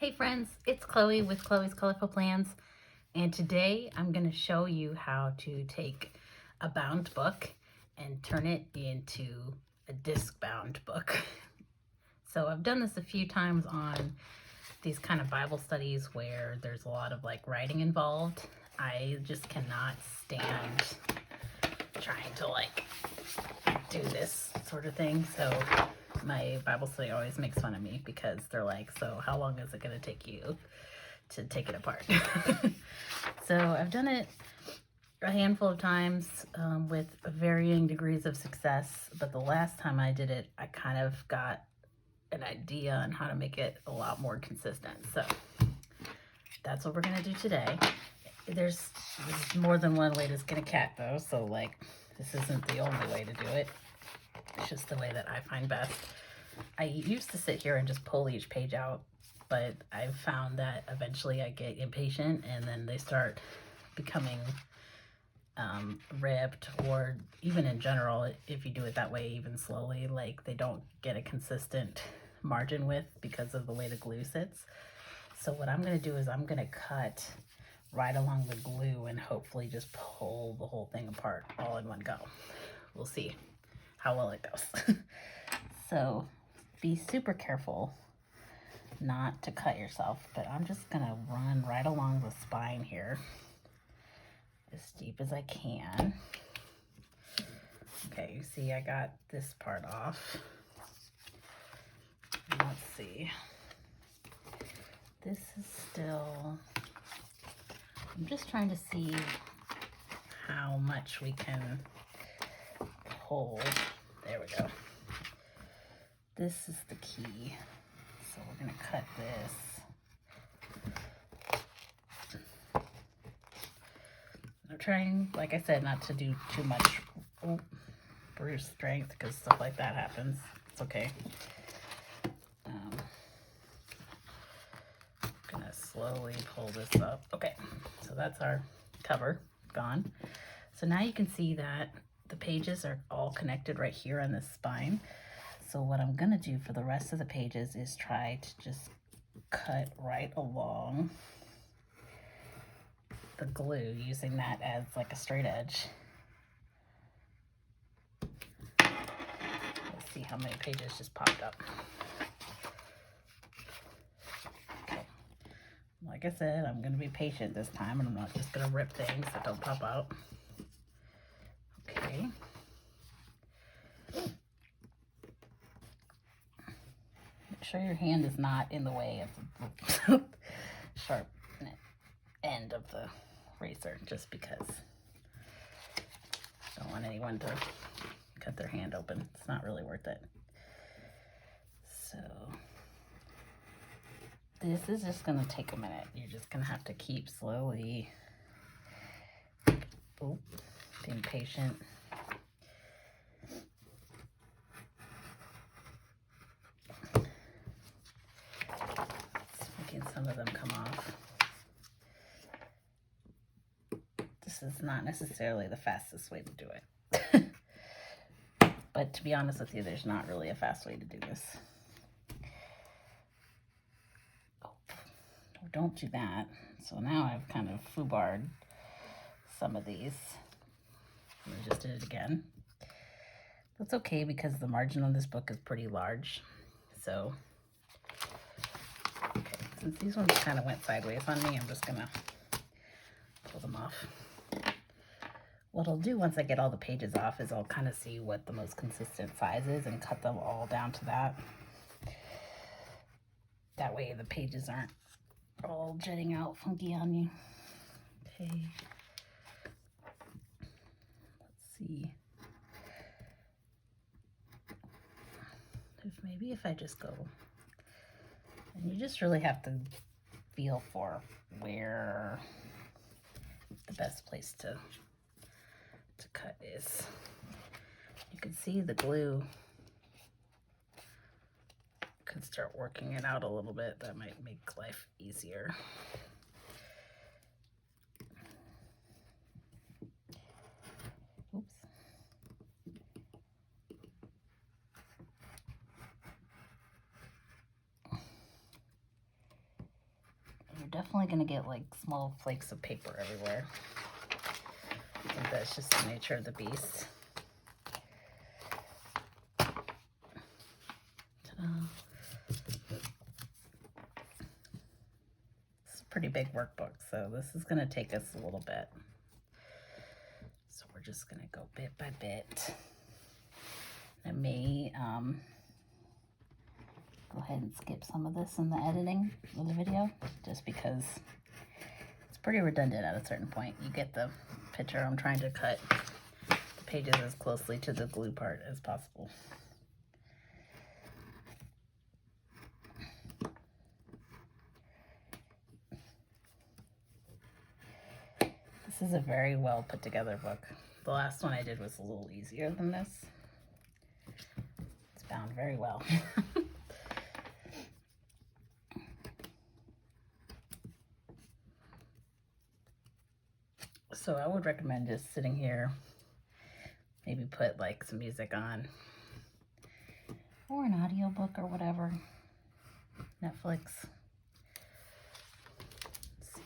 Hey friends, it's Chloe with Chloe's Colorful Plans, and today I'm going to show you how to take a bound book and turn it into a disc bound book. So I've done this a few times on these kind of Bible studies where there's a lot of like writing involved. I just cannot stand trying to like do this sort of thing. So my Bible study always makes fun of me because they're like, so how long is it going to take you to take it apart? So I've done it a handful of times with varying degrees of success, but the last time I did it, I kind of got an idea on how to make it a lot more consistent. So that's what we're going to do today. There's more than one way to skin a cat though, so like this isn't the only way to do it. It's just the way that I find best. I used to sit here and just pull each page out, but I've found that eventually I get impatient and then they start becoming ripped, or even in general, if you do it that way, even slowly, like they don't get a consistent margin width because of the way the glue sits. So what I'm going to do is I'm going to cut right along the glue and hopefully just pull the whole thing apart all in one go. We'll see how well it goes. So be super careful not to cut yourself, but I'm just gonna run right along the spine here as deep as I can. Okay, you see I got this part off. Let's see. This is still, I'm just trying to see how much we can pull. There we go. This is the key. So we're gonna cut this. I'm trying, like I said, not to do too much brute strength because stuff like that happens. It's okay. I'm gonna slowly pull this up. Okay, so that's our cover gone. So now you can see that the pages are all connected right here on this spine. So what I'm gonna do for the rest of the pages is try to just cut right along the glue using that as like a straight edge. Let's see how many pages just popped up. Okay, like I said, I'm gonna be patient this time and I'm not just gonna rip things that don't pop out. Okay. Make sure your hand is not in the way of the sharp end of the razor, just because I don't want anyone to cut their hand open. It's not really worth it. So this is just gonna take a minute. You're just gonna have to keep slowly being patient. Some of them come off. This is not necessarily the fastest way to do it. But to be honest with you, there's not really a fast way to do this. Oh, don't do that. So now I've kind of foobarred some of these. I just did it again. That's okay because the margin on this book is pretty large. So since these ones kind of went sideways on me, I'm just gonna pull them off. What I'll do once I get all the pages off is I'll kind of see what the most consistent size is and cut them all down to that. That way the pages aren't all jutting out funky on you. Okay. Let's see. Maybe if I just go, and you just really have to feel for where the best place to cut is. You can see the glue could start working it out a little bit. That might make life easier. Oops. definitely going to get like small flakes of paper everywhere. I think that's just the nature of the beast. It's a pretty big workbook, so this is going to take us a little bit. So we're just going to go bit by bit. I may go ahead and skip some of this in the editing of the video, just because it's pretty redundant at a certain point. You get the picture. I'm trying to cut the pages as closely to the glue part as possible. This is a very well put together book. The last one I did was a little easier than this. It's bound very well. So I would recommend just sitting here, maybe put like some music on, or an audiobook or whatever. Netflix. Let's see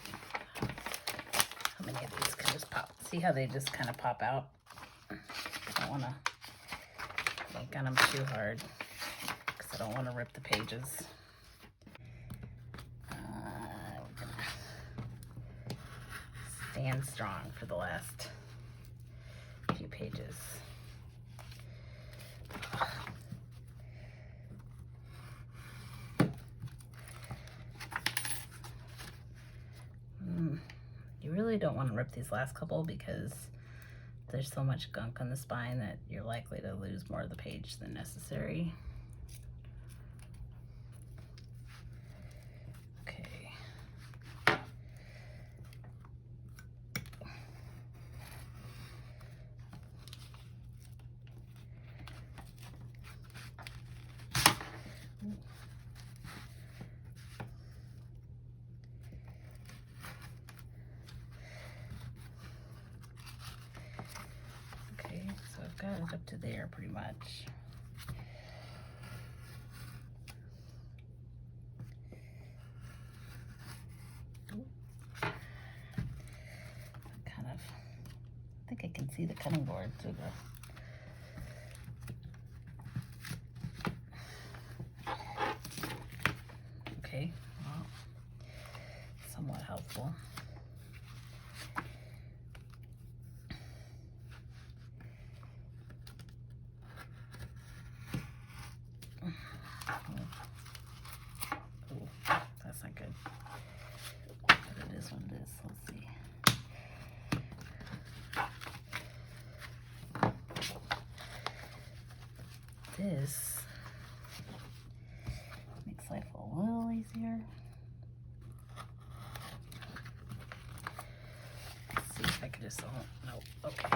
how many of these can just pop. See how they just kind of pop out? I don't want to yank on them too hard because I don't want to rip the pages. We're gonna stand strong for the last few pages. You really don't want to rip these last couple because there's so much gunk on the spine that you're likely to lose more of the page than necessary. Okay. So I've got it up to there pretty much. I think I can see the cutting board through the... Okay, well, somewhat helpful. That's not good. But it is what it is. Let's see. This makes life a little easier. Let's see if I can just, no, okay.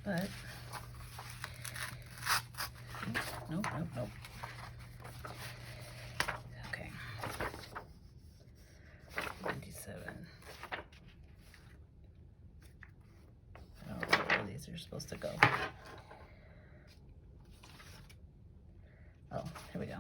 But, nope. Okay. 97. I don't know where these are supposed to go. Oh, here we go.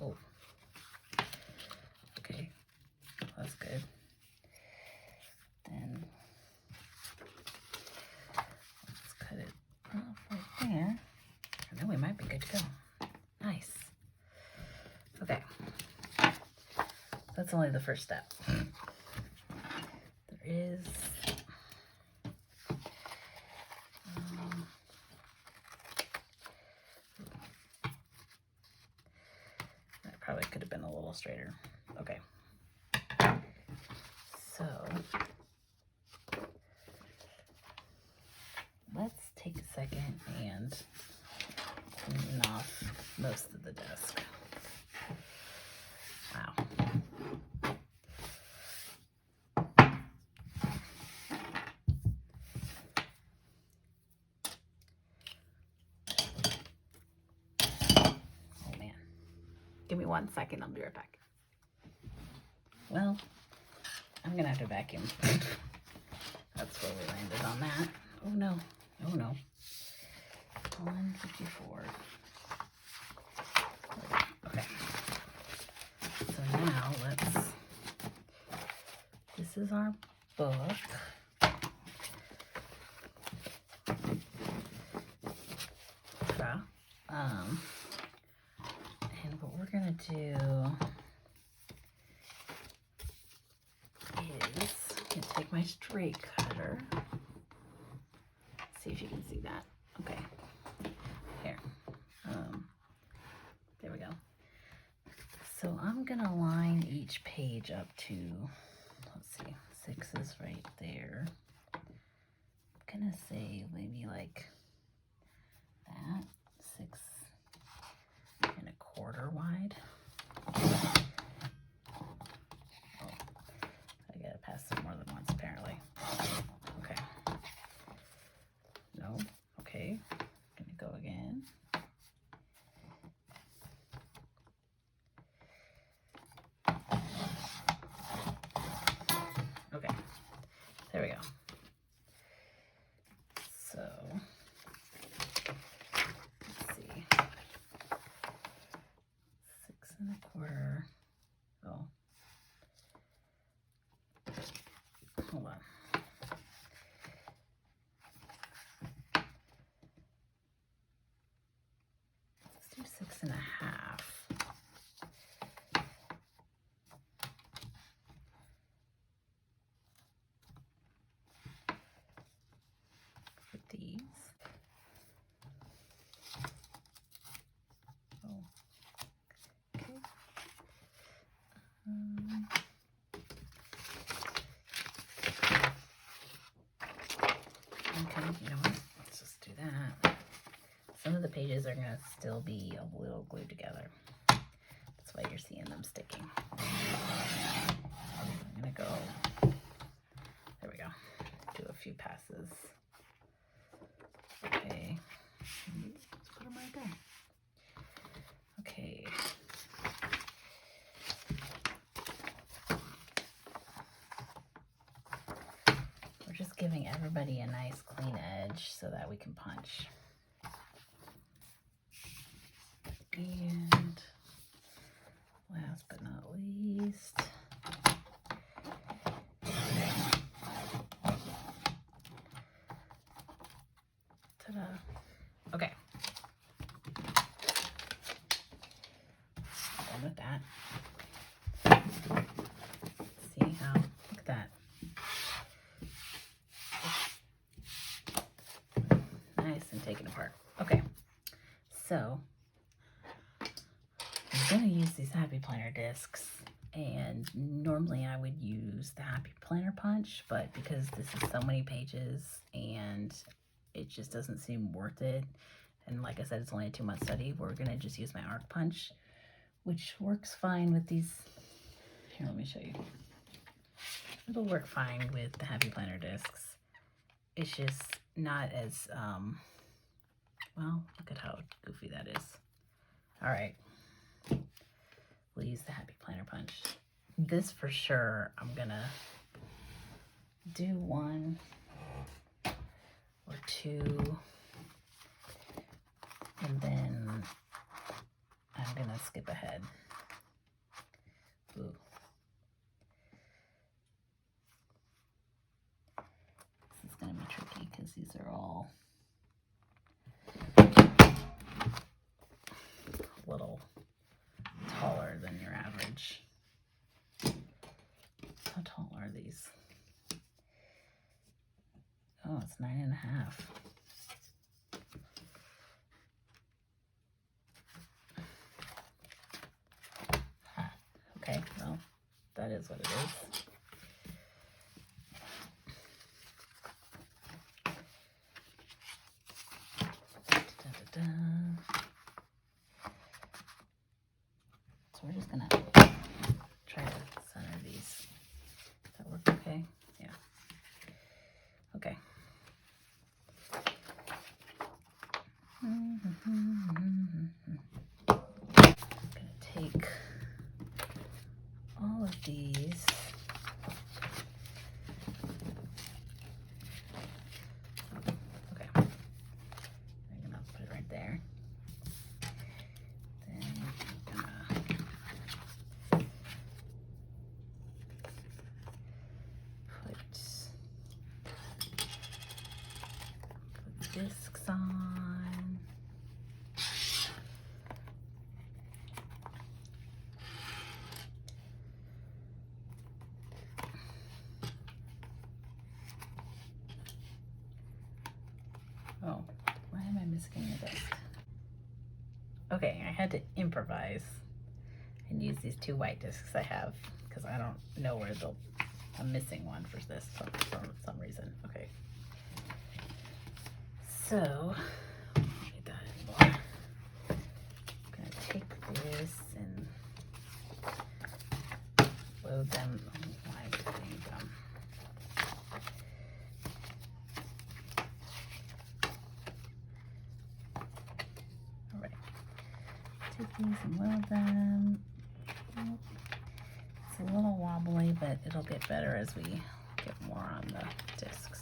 Oh, okay, that's good. Then let's cut it off right there, and then we might be good to go. Nice. Okay, that's only the first step. There is could have been a little straighter. Okay. So let's take a second and clean off most of the desk. Wow. Oh man. Give me 1 second, I'll be right back. Well, I'm gonna have to vacuum. That's where we landed on that. Oh no, oh no. 154. Okay. So now this is our book. And what we're gonna do is I'm gonna take my straight cutter. See if you can see that. Okay. Here. There we go. So I'm gonna line each page up to, let's see, 6 is right there. I'm gonna say maybe like that, 6¼ wide. Oh, I gotta pass it more than once apparently. Okay. No, okay. Gonna go again. Okay, there we go. So, let's see. 6¼ Oh, hold on. Let's do 6½ for these. Oh, okay. Okay, you know what? Let's just do that. Some of the pages are gonna still be a little glued together. That's why you're seeing them sticking. I'm gonna go, there we go, do a few passes. Okay, let's put them right there. Okay. We're just giving everybody a nice clean edge so that we can punch. And last but not least, ta-da. Okay. Done with that. See how, look at that. Nice and taken apart. Okay. So I'm going to use these Happy Planner discs, and normally I would use the Happy Planner punch, but because this is so many pages and it just doesn't seem worth it, and like I said, it's only a 2-month study, we're going to just use my arc punch, which works fine with these. Here, let me show you. It'll work fine with the Happy Planner discs. It's just not as, well, look at how goofy that is. All right. We'll use the Happy Planner punch. This for sure, I'm gonna do 1 or 2, and then I'm gonna skip ahead. Ooh. This is gonna be tricky because these are all a little taller than your average. How tall are these? Oh, it's 9½. Okay, well, that is what it is. So we're just gonna try to center these. Does that work okay? Yeah. Okay. I'm gonna take all of these. Okay. I'm gonna put it right there. Then I'm gonna put discs on. Oh, why am I missing a disc? Okay, I had to improvise and use these 2 white discs I have because I don't know where I'm missing one for this for some reason. Okay. So, get that anymore. I'm gonna take this and load them. Why am I doing them? All right. Take these and load them. It's a little wobbly, but it'll get better as we get more on the discs.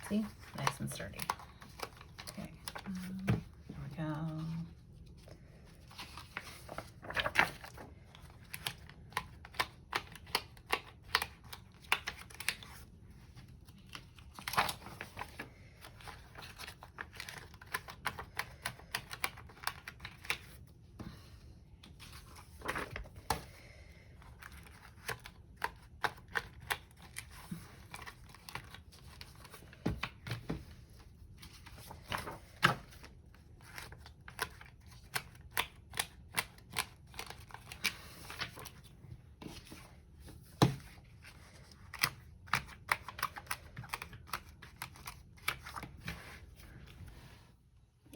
See, nice and sturdy. Okay, there we go.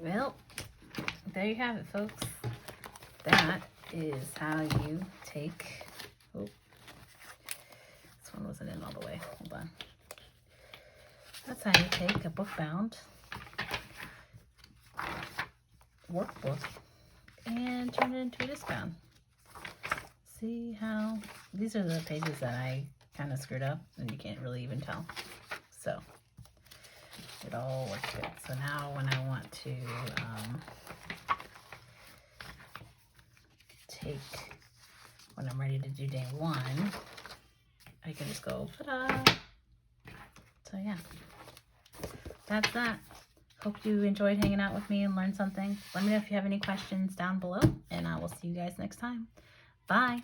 Well, there you have it, folks. That is how you take, oh, this one wasn't in all the way, hold on. That's how you take a book bound workbook and turn it into a disc bound. See how, these are the pages that I kind of screwed up and you can't really even tell. So it all works good. So now when I want to when I'm ready to do day 1, I can just go, ta-da! So yeah, that's that. Hope you enjoyed hanging out with me and learned something. Let me know if you have any questions down below, and I will see you guys next time. Bye!